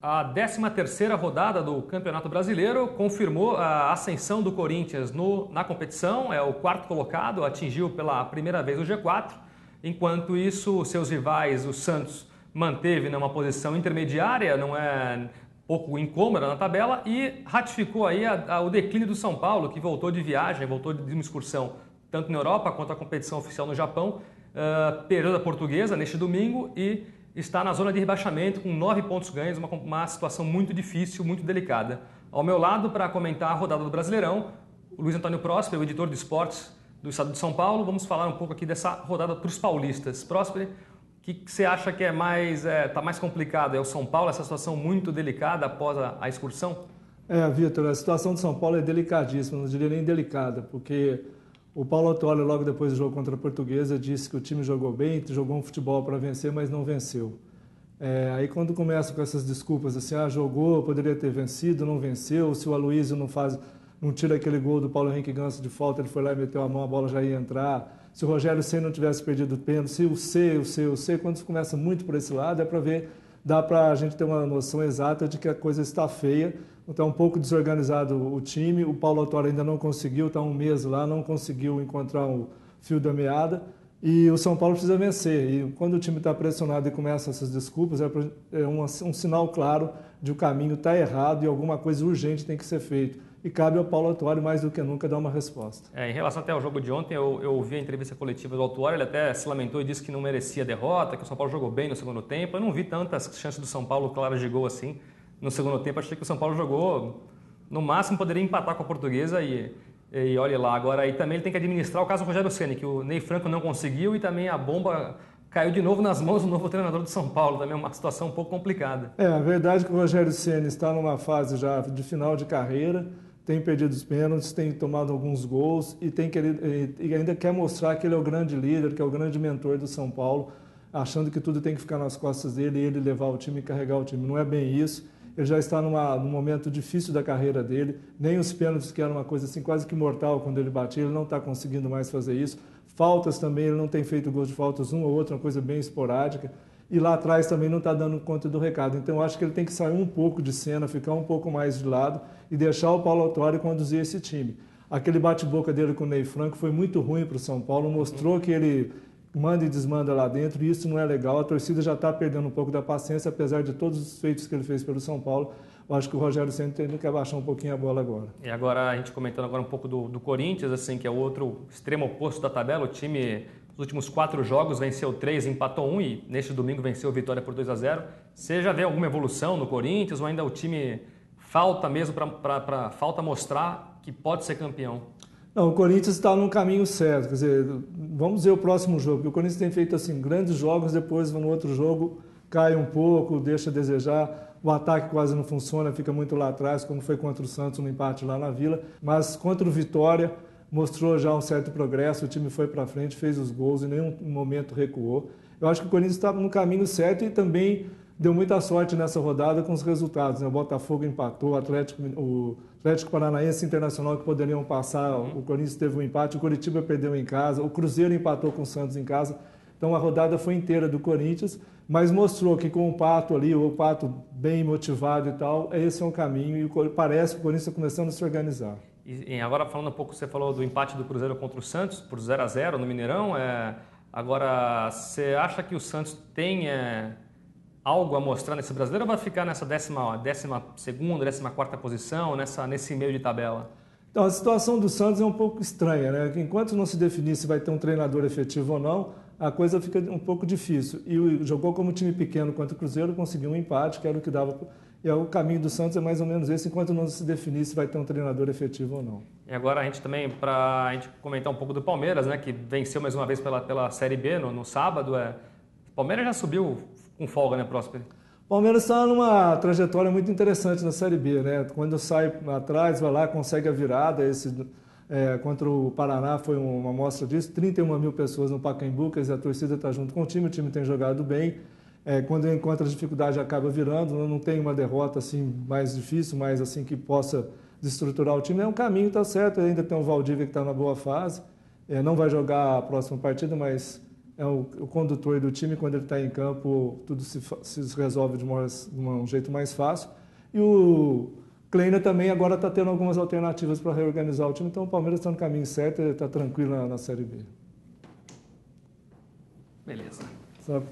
A 13ª rodada do Campeonato Brasileiro confirmou a ascensão do Corinthians na competição, é o quarto colocado, atingiu pela primeira vez o G4, enquanto isso seus rivais, o Santos, manteve numa posição intermediária, não é pouco incômoda na tabela, e ratificou aí o declínio do São Paulo, que voltou de viagem, voltou de uma excursão tanto na Europa quanto a competição oficial no Japão, perdeu da Portuguesa neste domingo e está na zona de rebaixamento com 9 pontos ganhos, uma situação muito difícil, muito delicada. Ao meu lado, para comentar a rodada do Brasileirão, o Luiz Antônio Próspero, editor de esportes do estado de São Paulo. Vamos falar um pouco aqui dessa rodada para os paulistas. Próspero, o que você acha que tá mais complicado? É o São Paulo, essa situação muito delicada após a excursão? Vitor, a situação de São Paulo é delicadíssima, não diria nem delicada, porque o Paulo Autuori, logo depois do jogo contra a Portuguesa, disse que o time jogou bem, jogou um futebol para vencer, mas não venceu. Aí quando começa com essas desculpas, assim, jogou, poderia ter vencido, não venceu, se o Aloysio não tira aquele gol do Paulo Henrique Ganso de falta, ele foi lá e meteu a mão, a bola já ia entrar. Se o Rogério Ceni não tivesse perdido o pênalti, se o C, quando começa muito por esse lado, dá para a gente ter uma noção exata de que a coisa está feia. Está um pouco desorganizado o time, o Paulo Autuori ainda não conseguiu, está um mês lá, não conseguiu encontrar o fio da meada e o São Paulo precisa vencer. E quando o time está pressionado e começa essas desculpas, é um sinal claro de que o caminho está errado e alguma coisa urgente tem que ser feito. E cabe ao Paulo Autuori mais do que nunca dar uma resposta. Em relação até ao jogo de ontem, eu ouvi a entrevista coletiva do Autuori, ele até se lamentou e disse que não merecia a derrota, que o São Paulo jogou bem no segundo tempo. Eu não vi tantas chances do São Paulo claras de gol assim. No segundo tempo, achei que o São Paulo jogou, no máximo, poderia empatar com a Portuguesa e olha lá. Agora, aí também ele tem que administrar o caso do Rogério Ceni, que o Ney Franco não conseguiu e também a bomba caiu de novo nas mãos do novo treinador do São Paulo. Também é uma situação um pouco complicada. A verdade é que o Rogério Ceni está numa fase já de final de carreira, tem perdido os pênaltis, tem tomado alguns gols e ainda quer mostrar que ele é o grande líder, que é o grande mentor do São Paulo, achando que tudo tem que ficar nas costas dele e ele levar o time e carregar o time. Não é bem isso. Ele já está num momento difícil da carreira dele, nem os pênaltis, que era uma coisa assim quase que mortal quando ele batia, ele não está conseguindo mais fazer isso. Faltas também, ele não tem feito gols de faltas, uma ou outra, uma coisa bem esporádica. E lá atrás também não está dando conta do recado. Então eu acho que ele tem que sair um pouco de cena, ficar um pouco mais de lado e deixar o Paulo Autuori conduzir esse time. Aquele bate-boca dele com o Ney Franco foi muito ruim para o São Paulo, mostrou que ele manda e desmanda lá dentro, e isso não é legal. A torcida já está perdendo um pouco da paciência, apesar de todos os feitos que ele fez pelo São Paulo. Eu acho que o Rogério Ceni tem que abaixar um pouquinho a bola agora. E agora, a gente comentando agora um pouco do Corinthians, assim, que é o outro extremo oposto da tabela. O time, nos últimos 4 jogos, venceu 3, empatou 1 e neste domingo venceu a Vitória por 2-0. Você já vê alguma evolução no Corinthians ou ainda o time falta mesmo falta mostrar que pode ser campeão? Não, o Corinthians está no caminho certo, quer dizer, vamos ver o próximo jogo, porque o Corinthians tem feito assim, grandes jogos, depois no outro jogo cai um pouco, deixa a desejar, o ataque quase não funciona, fica muito lá atrás, como foi contra o Santos no empate lá na Vila, mas contra o Vitória mostrou já um certo progresso, o time foi para frente, fez os gols, em nenhum momento recuou. Eu acho que o Corinthians está no caminho certo e também deu muita sorte nessa rodada com os resultados, né? O Botafogo empatou, o Atlético Paranaense e Internacional que poderiam passar, o Corinthians teve um empate, o Coritiba perdeu em casa, o Cruzeiro empatou com o Santos em casa. Então a rodada foi inteira do Corinthians, mas mostrou que com o Pato ali, o Pato bem motivado e tal, esse é um caminho e parece que o Corinthians está começando a se organizar. E agora falando um pouco, você falou do empate do Cruzeiro contra o Santos, por 0-0 no Mineirão. Agora, você acha que o Santos tem algo a mostrar nesse brasileiro ou vai ficar nessa 12ª, 14ª posição, nesse meio de tabela? Então, a situação do Santos é um pouco estranha, né? Enquanto não se definir se vai ter um treinador efetivo ou não, a coisa fica um pouco difícil. E jogou como time pequeno contra o Cruzeiro, conseguiu um empate, que era o que dava. E o caminho do Santos é mais ou menos esse, enquanto não se definir se vai ter um treinador efetivo ou não. E agora a gente também, para a gente comentar um pouco do Palmeiras, né, que venceu mais uma vez pela Série B no sábado. O Palmeiras já subiu com folga, né, Próspero? O Palmeiras está numa trajetória muito interessante na Série B, né? Quando sai atrás, vai lá, consegue a virada. Contra o Paraná foi uma amostra disso. 31 mil pessoas no Pacaembu, quer dizer, a torcida está junto com o time tem jogado bem. Quando encontra dificuldade, acaba virando. Não tem uma derrota assim mais difícil, mas assim que possa desestruturar o time. É um caminho, está certo. Ainda tem o Valdívia que está na boa fase. Não vai jogar a próxima partida, mas é o condutor do time. Quando ele está em campo, tudo se resolve de um jeito mais fácil. E o Kleiner também agora está tendo algumas alternativas para reorganizar o time, então o Palmeiras está no caminho certo e está tranquilo na Série B. Beleza. Sabe?